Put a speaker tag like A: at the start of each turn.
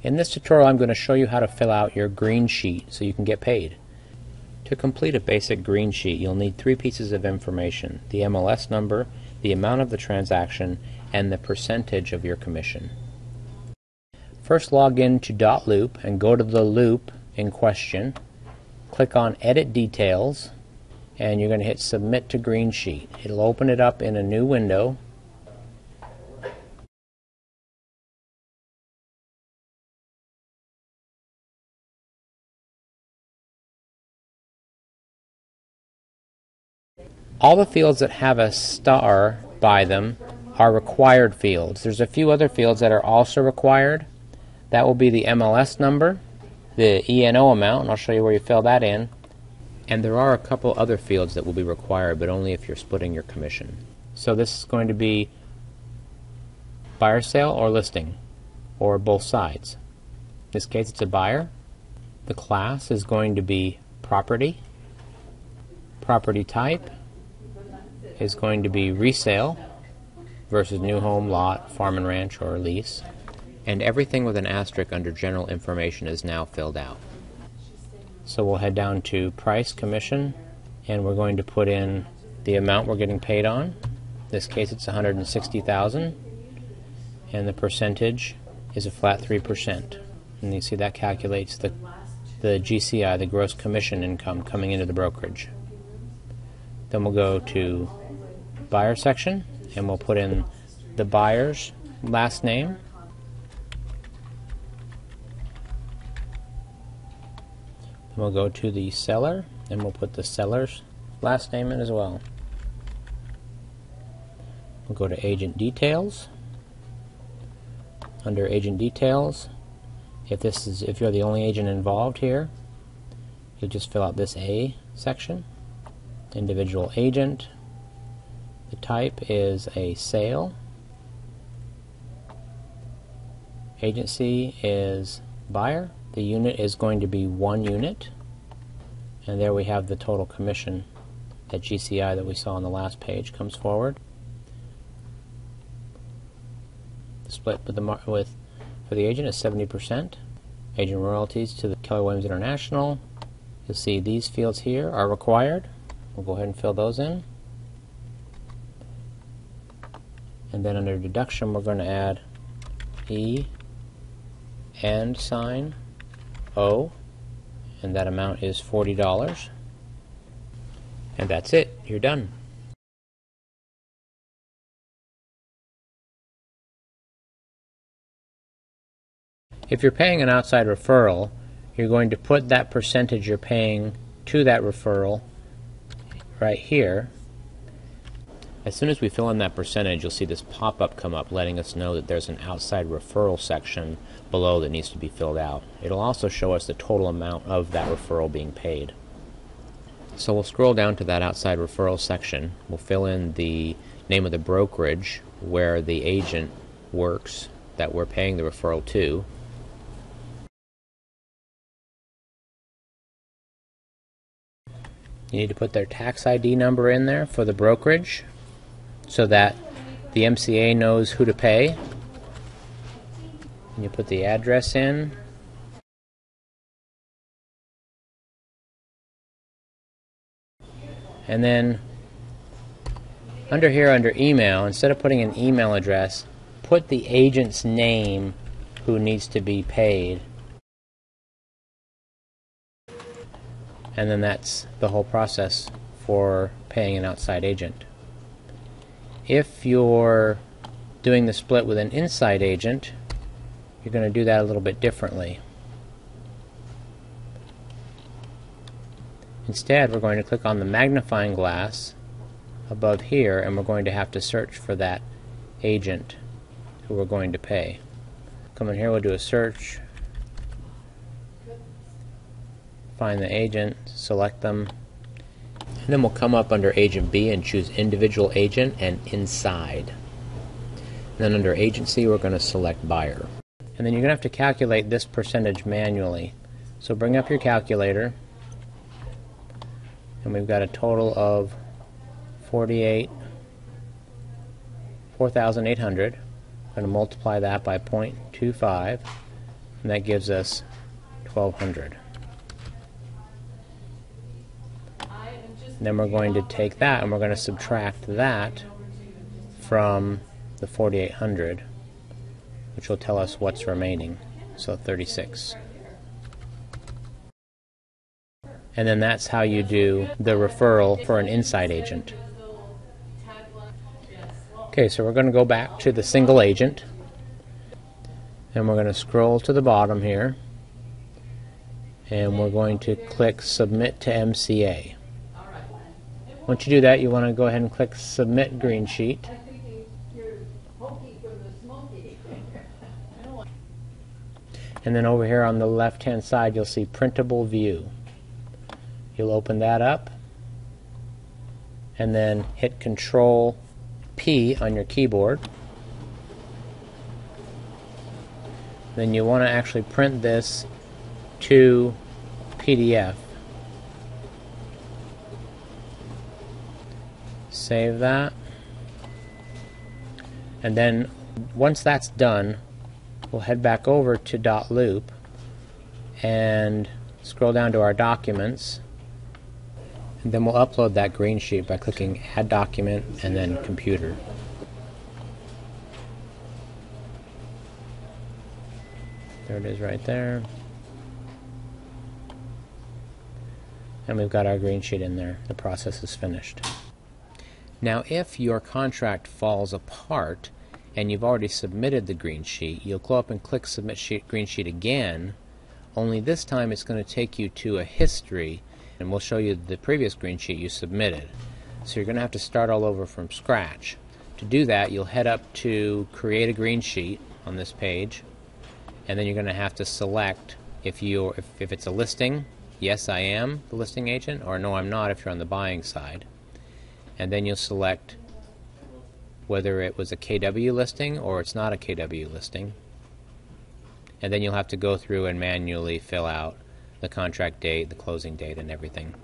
A: In this tutorial I'm going to show you how to fill out your green sheet so you can get paid. To complete a basic green sheet you'll need three pieces of information: the MLS number, the amount of the transaction, and the percentage of your commission. First log in to Dotloop and go to the loop in question. Click on Edit Details and you're going to hit Submit to Green Sheet. It'll open it up in a new window. All the fields that have a star by them are required fields. There's a few other fields that are also required. That will be the MLS number, the E&O amount, and I'll show you where you fill that in. And there are a couple other fields that will be required, but only if you're splitting your commission. So this is going to be buyer sale or listing, or both sides. In this case it's a buyer. The class is going to be property. Property type is going to be resale versus new home, lot, farm and ranch, or lease. And everything with an asterisk under general information is now filled out. So we'll head down to price, commission, and we're going to put in the amount we're getting paid on. In this case it's $160,000, and the percentage is a flat 3%. And you see that calculates the GCI, the gross commission income coming into the brokerage. Then we'll go to buyer section and we'll put in the buyer's last name, then we'll go to the seller and we'll put the seller's last name in as well. We'll go to agent details. Under agent details, if you're the only agent involved here, you'll just fill out this A section. Individual agent. The type is a sale. Agency is buyer. The unit is going to be 1 unit. And there we have the total commission. That GCI that we saw on the last page comes forward. The split for the agent is 70%. Agent royalties to the Keller Williams International. You'll see these fields here are required. We'll go ahead and fill those in. And then under deduction we're going to add E and sign O, and that amount is $40. And that's it. You're done. If you're paying an outside referral, you're going to put that percentage you're paying to that referral right here. As soon as we fill in that percentage, you'll see this pop-up come up letting us know that there's an outside referral section below that needs to be filled out. It'll also show us the total amount of that referral being paid. So we'll scroll down to that outside referral section. We'll fill in the name of the brokerage where the agent works that we're paying the referral to. You need to put their tax ID number in there for the brokerage so that the MCA knows who to pay. And you put the address in. And then under here, under email, instead of putting an email address, put the agent's name who needs to be paid. And then that's the whole process for paying an outside agent. If you're doing the split with an inside agent, you're going to do that a little bit differently. Instead, we're going to click on the magnifying glass above here, and we're going to have to search for that agent who we're going to pay. Come in here, we'll do a search. Find the agent, select them, and then we'll come up under Agent B and choose Individual Agent and Inside. And then under Agency we're going to select Buyer. And then you're going to have to calculate this percentage manually. So bring up your calculator, and we've got a total of 4,800. I'm going to multiply that by 0.25, and that gives us 1,200. Then we're going to take that and we're going to subtract that from the 4,800, which will tell us what's remaining, so 36. And then that's how you do the referral for an inside agent. Okay, so we're going to go back to the single agent, and we're going to scroll to the bottom here, and we're going to click Submit to MCA. Once you do that, you want to go ahead and click Submit Green Sheet. And then over here on the left-hand side, you'll see Printable View. You'll open that up, and then hit Control P on your keyboard. Then you want to actually print this to PDF. Save that. And then once that's done, we'll head back over to Dotloop and scroll down to our documents. And then we'll upload that green sheet by clicking Add Document and then Computer. There it is right there. And we've got our green sheet in there. The process is finished. Now if your contract falls apart and you've already submitted the green sheet, you'll go up and click Submit Green Sheet again, only this time it's going to take you to a history, and we'll show you the previous green sheet you submitted. So you're going to have to start all over from scratch. To do that, you'll head up to Create a Green Sheet on this page, and then you're going to have to select if it's a listing, yes I am the listing agent, or no I'm not if you're on the buying side. And then you'll select whether it was a KW listing or it's not a KW listing. And then you'll have to go through and manually fill out the contract date, the closing date, and everything.